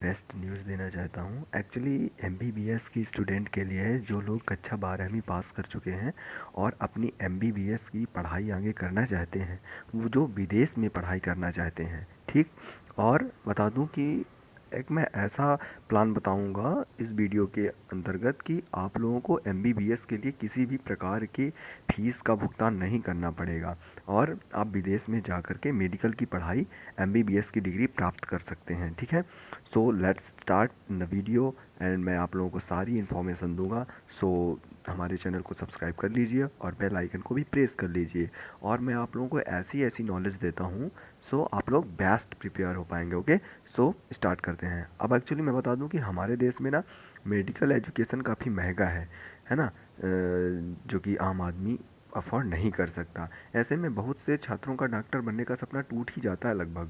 Best news देना चाहता हूँ। एक्चुअली एमबीबीएस की स्टूडेंट के लिए है जो लोग कक्षा 12वीं पास कर चुके हैं और अपनी एमबीबीएस की पढ़ाई आगे करना चाहते हैं, वो जो विदेश में पढ़ाई करना चाहते हैं। ठीक। और बता दूँ कि एक मैं ऐसा प्लान बताऊंगा इस वीडियो के अंतर्गत कि आप लोगों को एमबीबीएस के लिए किसी भी प्रकार की फीस का भुगतान नहीं करना पड़ेगा और आप विदेश में जाकर के मेडिकल की पढ़ाई एमबीबीएस की डिग्री प्राप्त कर सकते हैं। ठीक है। So let's start the video and मैं आप लोगों को सारी इन्फॉर्मेशन दूंगा। सो हमारे चैनल को सब्सक्राइब कर लीजिए और बेल आइकन को भी प्रेस कर लीजिए और मैं आप लोगों को ऐसी ऐसी नॉलेज देता हूँ सो आप लोग बेस्ट प्रिपेयर हो पाएंगे। ओके। सो स्टार्ट करते हैं। अब एक्चुअली मैं बता दूं कि हमारे देश में ना मेडिकल एजुकेशन काफ़ी महंगा है ना, जो कि आम आदमी अफोर्ड नहीं कर सकता। ऐसे में बहुत से छात्रों का डॉक्टर बनने का सपना टूट ही जाता है लगभग,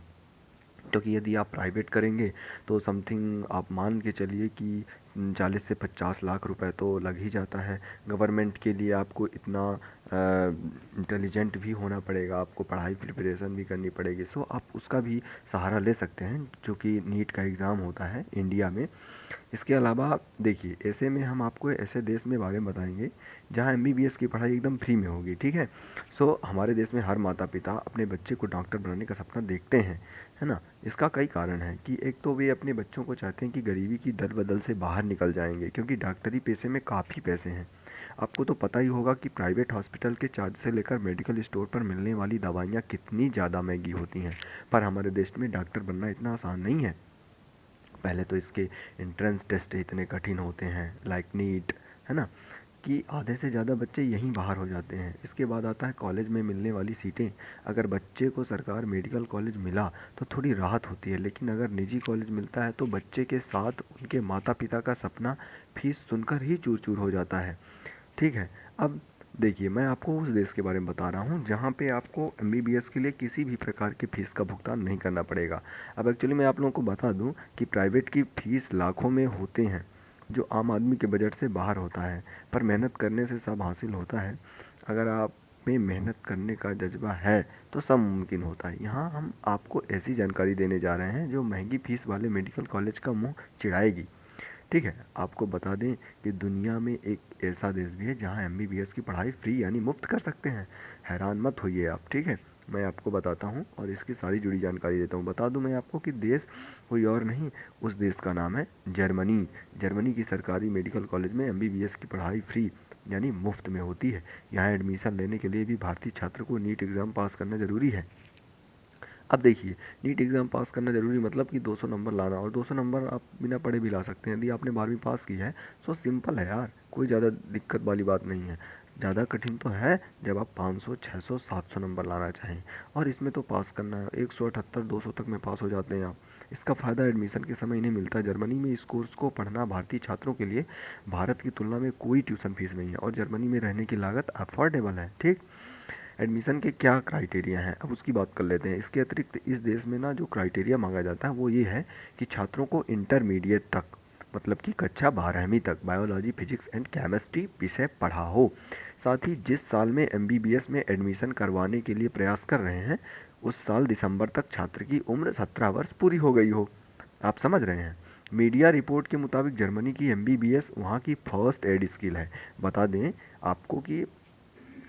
क्योंकि यदि आप प्राइवेट करेंगे तो समथिंग आप मान के चलिए कि 40 से 50 लाख रुपए तो लग ही जाता है। गवर्नमेंट के लिए आपको इतना इंटेलिजेंट भी होना पड़ेगा, आपको पढ़ाई प्रिपरेशन भी करनी पड़ेगी। सो आप उसका भी सहारा ले सकते हैं जो कि नीट का एग्ज़ाम होता है इंडिया में। इसके अलावा देखिए, ऐसे में हम आपको ऐसे देश में बारे में बताएंगे जहाँ एमबीबीएस की पढ़ाई एकदम फ्री में होगी। ठीक है। सो हमारे देश में हर माता पिता अपने बच्चे को डॉक्टर बनाने का सपना देखते हैं, है ना। इसका कई कारण हैं कि एक तो वे अपने बच्चों को चाहते हैं कि गरीबी की दल बदल से बाहर निकल जाएंगे, क्योंकि डॉक्टरी पेशे में काफ़ी पैसे हैं। आपको तो पता ही होगा कि प्राइवेट हॉस्पिटल के चार्ज से लेकर मेडिकल स्टोर पर मिलने वाली दवाइयाँ कितनी ज़्यादा महंगी होती हैं। पर हमारे देश में डॉक्टर बनना इतना आसान नहीं है। पहले तो इसके एंट्रेंस टेस्ट इतने कठिन होते हैं लाइक नीट, है ना, कि आधे से ज़्यादा बच्चे यहीं बाहर हो जाते हैं। इसके बाद आता है कॉलेज में मिलने वाली सीटें। अगर बच्चे को सरकार मेडिकल कॉलेज मिला तो थोड़ी राहत होती है, लेकिन अगर निजी कॉलेज मिलता है तो बच्चे के साथ उनके माता पिता का सपना फीस सुनकर ही चूर चूर हो जाता है। ठीक है। अब देखिए, मैं आपको उस देश के बारे में बता रहा हूँ जहाँ पे आपको एमबीबीएस के लिए किसी भी प्रकार की फ़ीस का भुगतान नहीं करना पड़ेगा। अब एक्चुअली मैं आप लोगों को बता दूँ कि प्राइवेट की फ़ीस लाखों में होते हैं, जो आम आदमी के बजट से बाहर होता है। पर मेहनत करने से सब हासिल होता है। अगर आप में मेहनत करने का जज्बा है तो सब मुमकिन होता है। यहाँ हम आपको ऐसी जानकारी देने जा रहे हैं जो महंगी फीस वाले मेडिकल कॉलेज का मुंह चिढ़ाएगी। ठीक है। आपको बता दें कि दुनिया में एक ऐसा देश भी है जहाँ एमबीबीएस की पढ़ाई फ्री यानी मुफ्त कर सकते हैं। हैरान मत होइए आप। ठीक है। मैं आपको बताता हूँ और इसकी सारी जुड़ी जानकारी देता हूँ। बता दूँ मैं आपको कि देश कोई और नहीं, उस देश का नाम है जर्मनी। जर्मनी की सरकारी मेडिकल कॉलेज में एमबीबीएस की पढ़ाई फ्री यानी मुफ्त में होती है। यहाँ एडमिशन लेने के लिए भी भारतीय छात्र को नीट एग्ज़ाम पास करना ज़रूरी है। अब देखिए, नीट एग्ज़ाम पास करना ज़रूरी मतलब कि 200 नंबर लाना, और 200 नंबर आप बिना पढ़े भी ला सकते हैं यदि आपने 12वीं पास की है। सो सिंपल है यार, कोई ज़्यादा दिक्कत वाली बात नहीं है। ज़्यादा कठिन तो है जब आप 500 600 700 नंबर लाना चाहें, और इसमें तो पास करना है 178 200 तक में पास हो जाते हैं आप। इसका फ़ायदा एडमिशन के समय इन्हें मिलता है। जर्मनी में इस कोर्स को पढ़ना भारतीय छात्रों के लिए भारत की तुलना में कोई ट्यूशन फीस नहीं है, और जर्मनी में रहने की लागत अफोर्डेबल है। ठीक। एडमिशन के क्या क्राइटेरिया हैं, अब उसकी बात कर लेते हैं। इसके अतिरिक्त इस देश में ना जो क्राइटेरिया मांगा जाता है वो ये है कि छात्रों को इंटरमीडिएट तक, मतलब कि कक्षा 12वीं तक बायोलॉजी फिजिक्स एंड केमिस्ट्री विषय पढ़ा हो। साथ ही जिस साल में एमबीबीएस में एडमिशन करवाने के लिए प्रयास कर रहे हैं उस साल दिसंबर तक छात्र की उम्र 17 वर्ष पूरी हो गई हो। आप समझ रहे हैं। मीडिया रिपोर्ट के मुताबिक जर्मनी की एमबीबीएस वहाँ की फर्स्ट एड स्किल है। बता दें आपको कि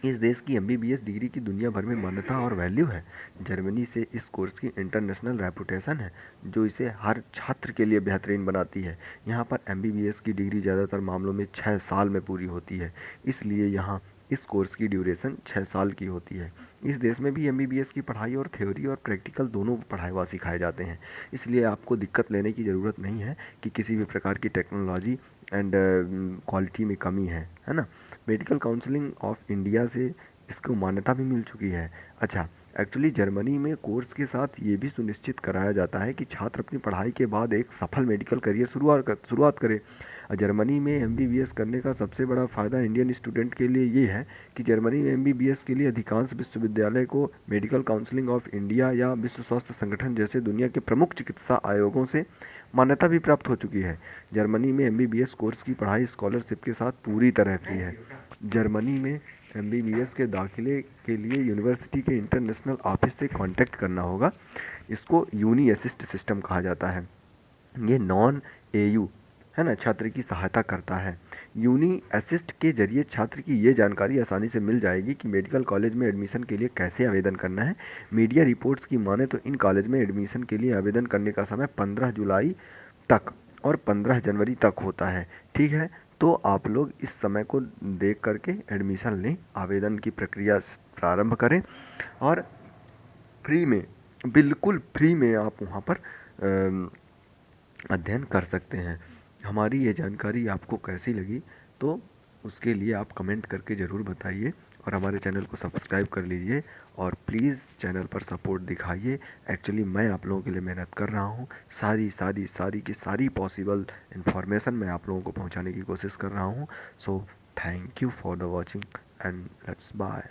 इस देश की एमबीबीएस डिग्री की दुनिया भर में मान्यता और वैल्यू है। जर्मनी से इस कोर्स की इंटरनेशनल रेपुटेशन है, जो इसे हर छात्र के लिए बेहतरीन बनाती है। यहाँ पर एमबीबीएस की डिग्री ज़्यादातर मामलों में 6 साल में पूरी होती है, इसलिए यहाँ इस कोर्स की ड्यूरेशन 6 साल की होती है। इस देश में भी एमबीबीएस की पढ़ाई और थ्योरी और प्रैक्टिकल दोनों पढ़ाई व सिखाए जाते हैं, इसलिए आपको दिक्कत लेने की ज़रूरत नहीं है कि किसी भी प्रकार की टेक्नोलॉजी एंड क्वालिटी में कमी है ना। मेडिकल काउंसिलिंग ऑफ इंडिया से इसको मान्यता भी मिल चुकी है। अच्छा, एक्चुअली जर्मनी में कोर्स के साथ ये भी सुनिश्चित कराया जाता है कि छात्र अपनी पढ़ाई के बाद एक सफल मेडिकल करियर शुरुआत करे। जर्मनी में एमबीबीएस करने का सबसे बड़ा फ़ायदा इंडियन स्टूडेंट के लिए ये है कि जर्मनी में एमबीबीएस के लिए अधिकांश विश्वविद्यालय को मेडिकल काउंसिलिंग ऑफ इंडिया या विश्व स्वास्थ्य संगठन जैसे दुनिया के प्रमुख चिकित्सा आयोगों से मान्यता भी प्राप्त हो चुकी है। जर्मनी में एमबीबीएस कोर्स की पढ़ाई स्कॉलरशिप के साथ पूरी तरह फ्री है। जर्मनी में एमबीबीएस के दाखिले के लिए यूनिवर्सिटी के इंटरनेशनल ऑफिस से कांटेक्ट करना होगा। इसको यूनी असिस्ट सिस्टम कहा जाता है। ये नॉन एयू है ना छात्र की सहायता करता है। यूनी असिस्ट के जरिए छात्र की ये जानकारी आसानी से मिल जाएगी कि मेडिकल कॉलेज में एडमिशन के लिए कैसे आवेदन करना है। मीडिया रिपोर्ट्स की माने तो इन कॉलेज में एडमिशन के लिए आवेदन करने का समय 15 जुलाई तक और 15 जनवरी तक होता है। ठीक है, तो आप लोग इस समय को देख करके एडमिशन लें, आवेदन की प्रक्रिया प्रारंभ करें और फ्री में, बिल्कुल फ्री में आप वहाँ पर अध्ययन कर सकते हैं। हमारी ये जानकारी आपको कैसी लगी, तो उसके लिए आप कमेंट करके ज़रूर बताइए और हमारे चैनल को सब्सक्राइब कर लीजिए और प्लीज़ चैनल पर सपोर्ट दिखाइए। एक्चुअली मैं आप लोगों के लिए मेहनत कर रहा हूँ, सारी की सारी पॉसिबल इन्फॉर्मेशन मैं आप लोगों को पहुँचाने की कोशिश कर रहा हूँ। So thank you for the watching and let's bye.